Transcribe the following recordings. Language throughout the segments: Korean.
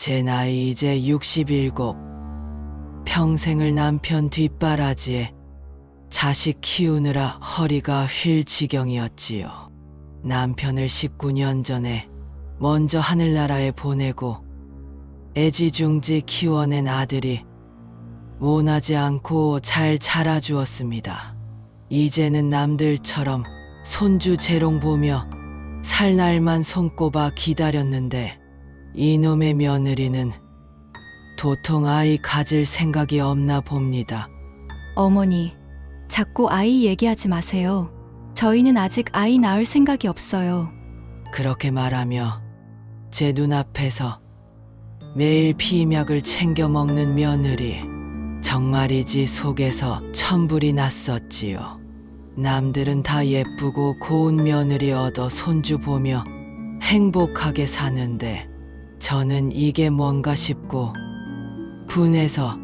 제 나이 이제 67. 평생을 남편 뒷바라지에 자식 키우느라 허리가 휠 지경이었지요. 남편을 19년 전에 먼저 하늘나라에 보내고 애지중지 키워낸 아들이 모나지 않고 잘 자라주었습니다. 이제는 남들처럼 손주 재롱 보며 살 날만 손꼽아 기다렸는데 이놈의 며느리는 도통 아이 가질 생각이 없나 봅니다. 어머니, 자꾸 아이 얘기하지 마세요. 저희는 아직 아이 낳을 생각이 없어요. 그렇게 말하며 제 눈앞에서 매일 피임약을 챙겨 먹는 며느리, 정말이지 속에서 천불이 났었지요. 남들은 다 예쁘고 고운 며느리 얻어 손주 보며 행복하게 사는데 저는 이게 뭔가 싶고 분해서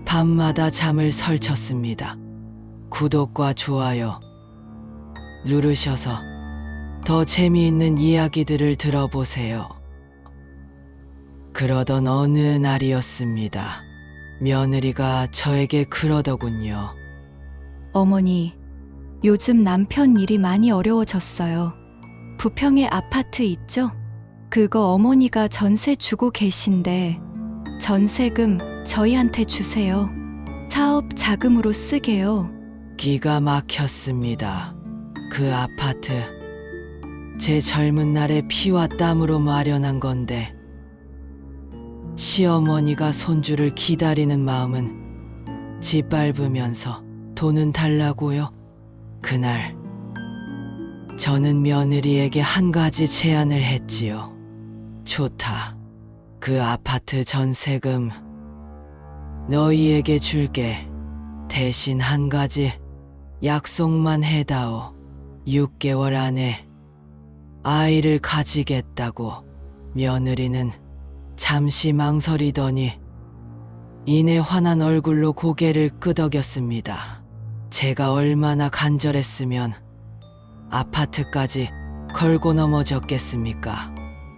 밤마다 잠을 설쳤습니다. 구독과 좋아요 누르셔서 더 재미있는 이야기들을 들어보세요. 그러던 어느 날이었습니다. 며느리가 저에게 그러더군요. 어머니, 요즘 남편 일이 많이 어려워졌어요. 부평에 아파트 있죠? 그거 어머니가 전세 주고 계신데 전세금 저희한테 주세요. 사업 자금으로 쓰게요. 기가 막혔습니다. 그 아파트, 제 젊은 날의 피와 땀으로 마련한 건데 시어머니가 손주를 기다리는 마음은 짓밟으면서 돈은 달라고요. 그날 저는 며느리에게 한 가지 제안을 했지요. 좋다. 그 아파트 전세금 너희에게 줄게. 대신 한 가지 약속만 해다오. 6개월 안에 아이를 가지겠다고. 며느리는 잠시 망설이더니 이내 환한 얼굴로 고개를 끄덕였습니다. 제가 얼마나 간절했으면 아파트까지 걸고 넘어졌겠습니까?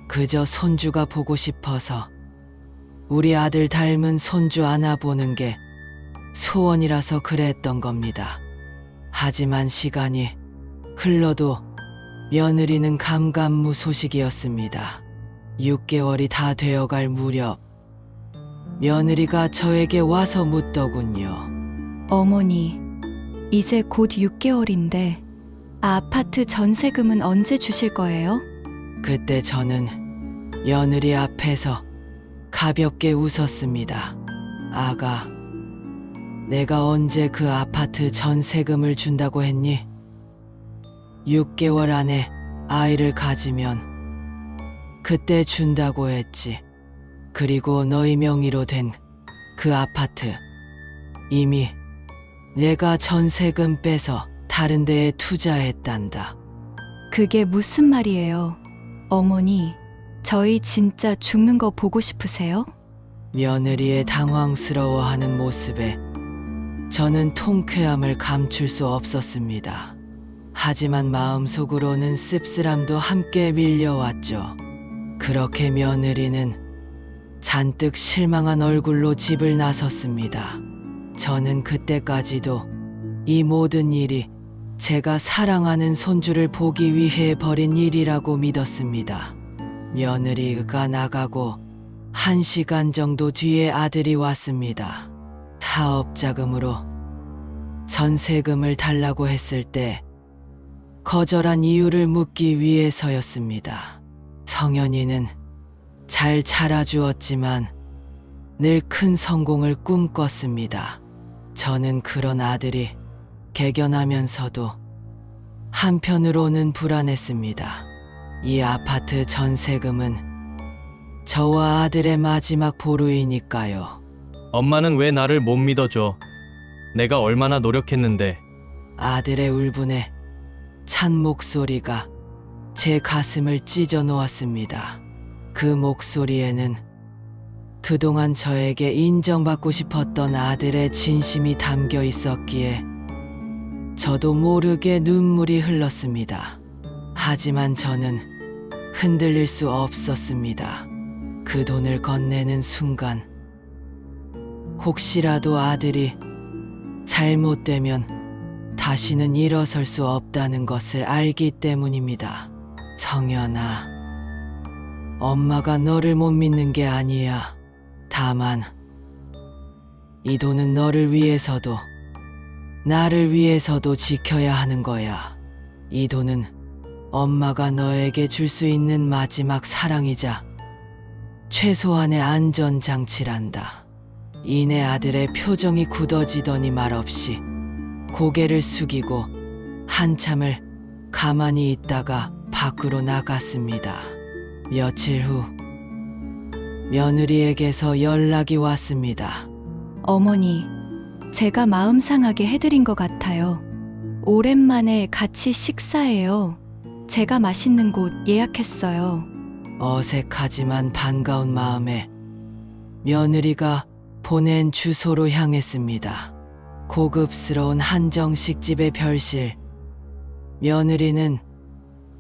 그저 손주가 보고 싶어서 우리 아들 닮은 손주 안아보는 게 소원이라서 그랬던 겁니다. 하지만 시간이 흘러도 며느리는 감감무소식이었습니다. 6개월이 다 되어갈 무렵 며느리가 저에게 와서 묻더군요. 어머니, 이제 곧 6개월인데 아파트 전세금은 언제 주실 거예요? 그때 저는 며느리 앞에서 가볍게 웃었습니다. 아가, 내가 언제 그 아파트 전세금을 준다고 했니? 6개월 안에 아이를 가지면 그때 준다고 했지. 그리고 너희 명의로 된 그 아파트 이미 내가 전세금 빼서 다른 데에 투자했단다. 그게 무슨 말이에요? 어머니, 저희 진짜 죽는 거 보고 싶으세요? 며느리의 당황스러워하는 모습에 저는 통쾌함을 감출 수 없었습니다. 하지만 마음속으로는 씁쓸함도 함께 밀려왔죠. 그렇게 며느리는 잔뜩 실망한 얼굴로 집을 나섰습니다. 저는 그때까지도 이 모든 일이 제가 사랑하는 손주를 보기 위해 벌인 일이라고 믿었습니다. 며느리가 나가고 1시간 정도 뒤에 아들이 왔습니다. 사업 자금으로 전세금을 달라고 했을 때 거절한 이유를 묻기 위해서였습니다. 성현이는 잘 자라주었지만 늘 큰 성공을 꿈꿨습니다. 저는 그런 아들이 개견하면서도 한편으로는 불안했습니다. 이 아파트 전세금은 저와 아들의 마지막 보루이니까요. 엄마는 왜 나를 못 믿어줘? 내가 얼마나 노력했는데. 아들의 울분에 찬 목소리가 제 가슴을 찢어 놓았습니다. 그 목소리에는 그동안 저에게 인정받고 싶었던 아들의 진심이 담겨 있었기에 저도 모르게 눈물이 흘렀습니다. 하지만 저는 흔들릴 수 없었습니다. 그 돈을 건네는 순간 혹시라도 아들이 잘못되면 다시는 일어설 수 없다는 것을 알기 때문입니다. 성현아, 엄마가 너를 못 믿는 게 아니야. 다만 이 돈은 너를 위해서도 나를 위해서도 지켜야 하는 거야. 이 돈은 엄마가 너에게 줄 수 있는 마지막 사랑이자 최소한의 안전장치란다. 이내 아들의 표정이 굳어지더니 말없이 고개를 숙이고 한참을 가만히 있다가 밖으로 나갔습니다. 며칠 후 며느리에게서 연락이 왔습니다. 어머니, 제가 마음 상하게 해드린 것 같아요. 오랜만에 같이 식사해요. 제가 맛있는 곳 예약했어요. 어색하지만 반가운 마음에 며느리가 보낸 주소로 향했습니다. 고급스러운 한정식 집의 별실. 며느리는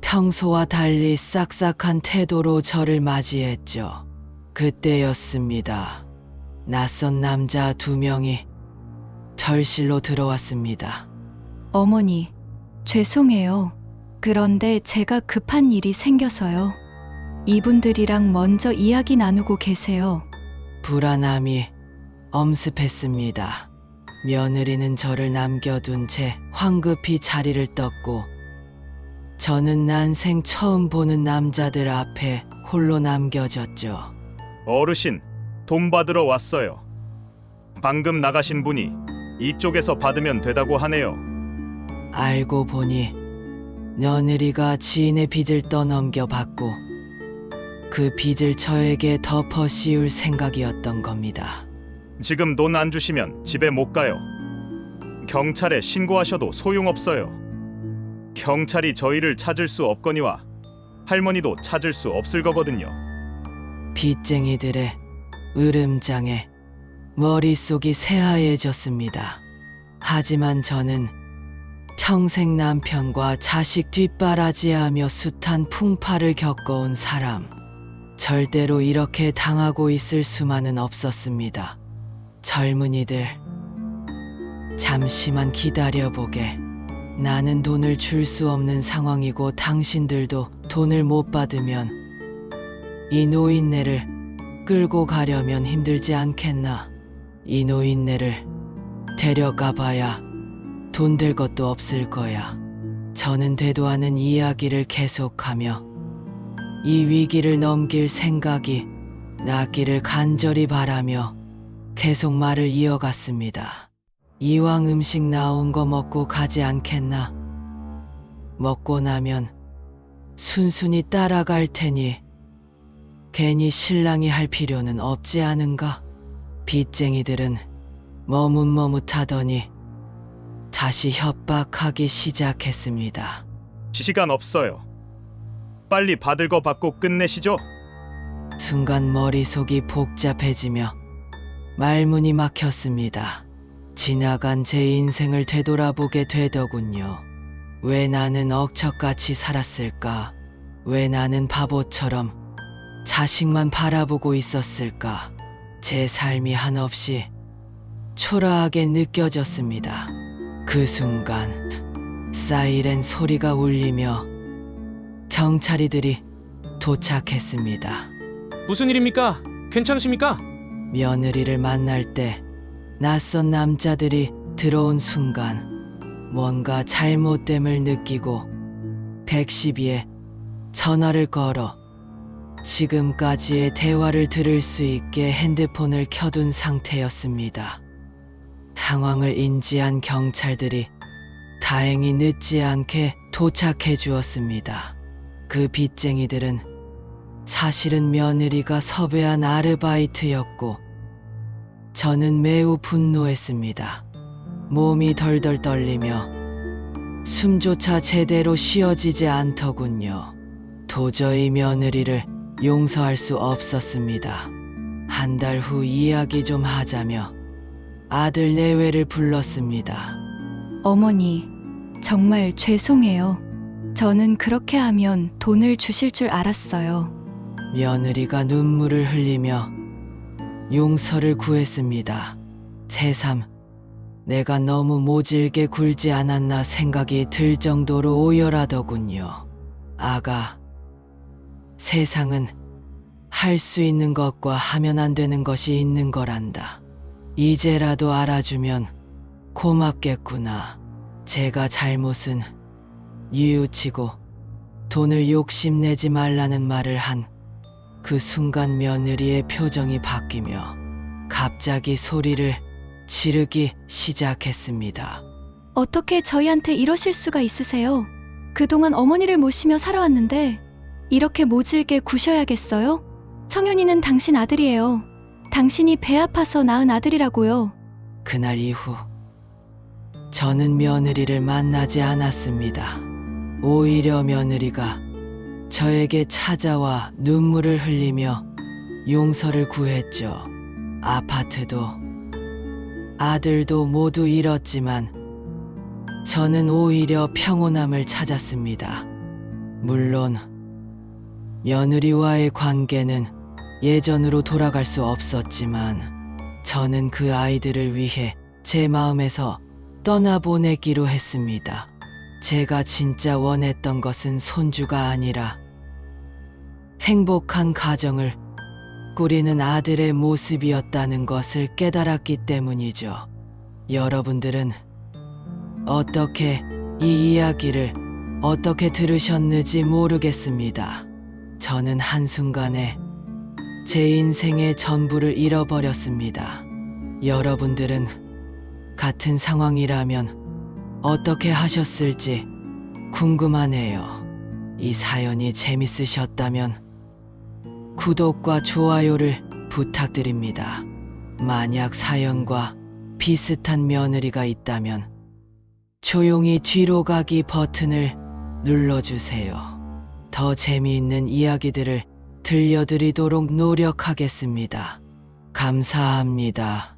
평소와 달리 싹싹한 태도로 저를 맞이했죠. 그때였습니다. 낯선 남자 2명이 별실로 들어왔습니다. 어머니, 죄송해요. 그런데 제가 급한 일이 생겨서요. 이분들이랑 먼저 이야기 나누고 계세요. 불안함이 엄습했습니다. 며느리는 저를 남겨둔 채 황급히 자리를 떴고 저는 난생 처음 보는 남자들 앞에 홀로 남겨졌죠. 어르신, 돈 받으러 왔어요. 방금 나가신 분이 이쪽에서 받으면 되다고 하네요. 알고 보니 며느리가 지인의 빚을 떠넘겨 받고 그 빚을 저에게 덮어 씌울 생각이었던 겁니다. 지금 돈 안 주시면 집에 못 가요. 경찰에 신고하셔도 소용없어요. 경찰이 저희를 찾을 수 없거니와 할머니도 찾을 수 없을 거거든요. 빚쟁이들의 으름장에 머릿속이 새하얘졌습니다. 하지만 저는 평생 남편과 자식 뒷바라지하며 숱한 풍파를 겪어온 사람. 절대로 이렇게 당하고 있을 수만은 없었습니다. 젊은이들, 잠시만 기다려보게. 나는 돈을 줄 수 없는 상황이고 당신들도 돈을 못 받으면 이 노인네를 끌고 가려면 힘들지 않겠나. 이 노인네를 데려가 봐야 돈 될 것도 없을 거야. 저는 되도 않은 이야기를 계속하며 이 위기를 넘길 생각이 낫기를 간절히 바라며 계속 말을 이어갔습니다. 이왕 음식 나온 거 먹고 가지 않겠나? 먹고 나면 순순히 따라갈 테니 괜히 실랑이 할 필요는 없지 않은가? 빚쟁이들은 머뭇머뭇하더니 다시 협박하기 시작했습니다. 시간 없어요. 빨리 받을 거 받고 끝내시죠. 순간 머릿속이 복잡해지며 말문이 막혔습니다. 지나간 제 인생을 되돌아보게 되더군요. 왜 나는 억척같이 살았을까? 왜 나는 바보처럼 자식만 바라보고 있었을까? 제 삶이 한없이 초라하게 느껴졌습니다. 그 순간 사이렌 소리가 울리며 경찰이들이 도착했습니다. 무슨 일입니까? 괜찮으십니까? 며느리를 만날 때 낯선 남자들이 들어온 순간 뭔가 잘못됨을 느끼고 112에 전화를 걸어 지금까지의 대화를 들을 수 있게 핸드폰을 켜둔 상태였습니다. 상황을 인지한 경찰들이 다행히 늦지 않게 도착해 주었습니다. 그 빚쟁이들은 사실은 며느리가 섭외한 아르바이트였고 저는 매우 분노했습니다. 몸이 덜덜 떨리며 숨조차 제대로 쉬어지지 않더군요. 도저히 며느리를 용서할 수 없었습니다. 한 달 후 이야기 좀 하자며 아들 내외를 불렀습니다. 어머니, 정말 죄송해요. 저는 그렇게 하면 돈을 주실 줄 알았어요. 며느리가 눈물을 흘리며 용서를 구했습니다. 새삼 내가 너무 모질게 굴지 않았나 생각이 들 정도로 오열하더군요. 아가, 세상은 할 수 있는 것과 하면 안 되는 것이 있는 거란다. 이제라도 알아주면 고맙겠구나. 제가 잘못은 뉘우치고 돈을 욕심내지 말라는 말을 한 그 순간 며느리의 표정이 바뀌며 갑자기 소리를 지르기 시작했습니다. 어떻게 저희한테 이러실 수가 있으세요? 그동안 어머니를 모시며 살아왔는데 이렇게 모질게 구셔야겠어요? 청현이는 당신 아들이에요. 당신이 배 아파서 낳은 아들이라고요. 그날 이후 저는 며느리를 만나지 않았습니다. 오히려 며느리가 저에게 찾아와 눈물을 흘리며 용서를 구했죠. 아파트도 아들도 모두 잃었지만 저는 오히려 평온함을 찾았습니다. 물론 며느리와의 관계는 예전으로 돌아갈 수 없었지만 저는 그 아이들을 위해 제 마음에서 떠나보내기로 했습니다. 제가 진짜 원했던 것은 손주가 아니라 행복한 가정을 꾸리는 아들의 모습이었다는 것을 깨달았기 때문이죠. 여러분들은 어떻게 이 이야기를 어떻게 들으셨는지 모르겠습니다. 저는 한순간에 제 인생의 전부를 잃어버렸습니다. 여러분들은 같은 상황이라면 어떻게 하셨을지 궁금하네요. 이 사연이 재밌으셨다면 구독과 좋아요를 부탁드립니다. 만약 사연과 비슷한 며느리가 있다면 조용히 뒤로 가기 버튼을 눌러주세요. 더 재미있는 이야기들을 들려드리도록 노력하겠습니다. 감사합니다.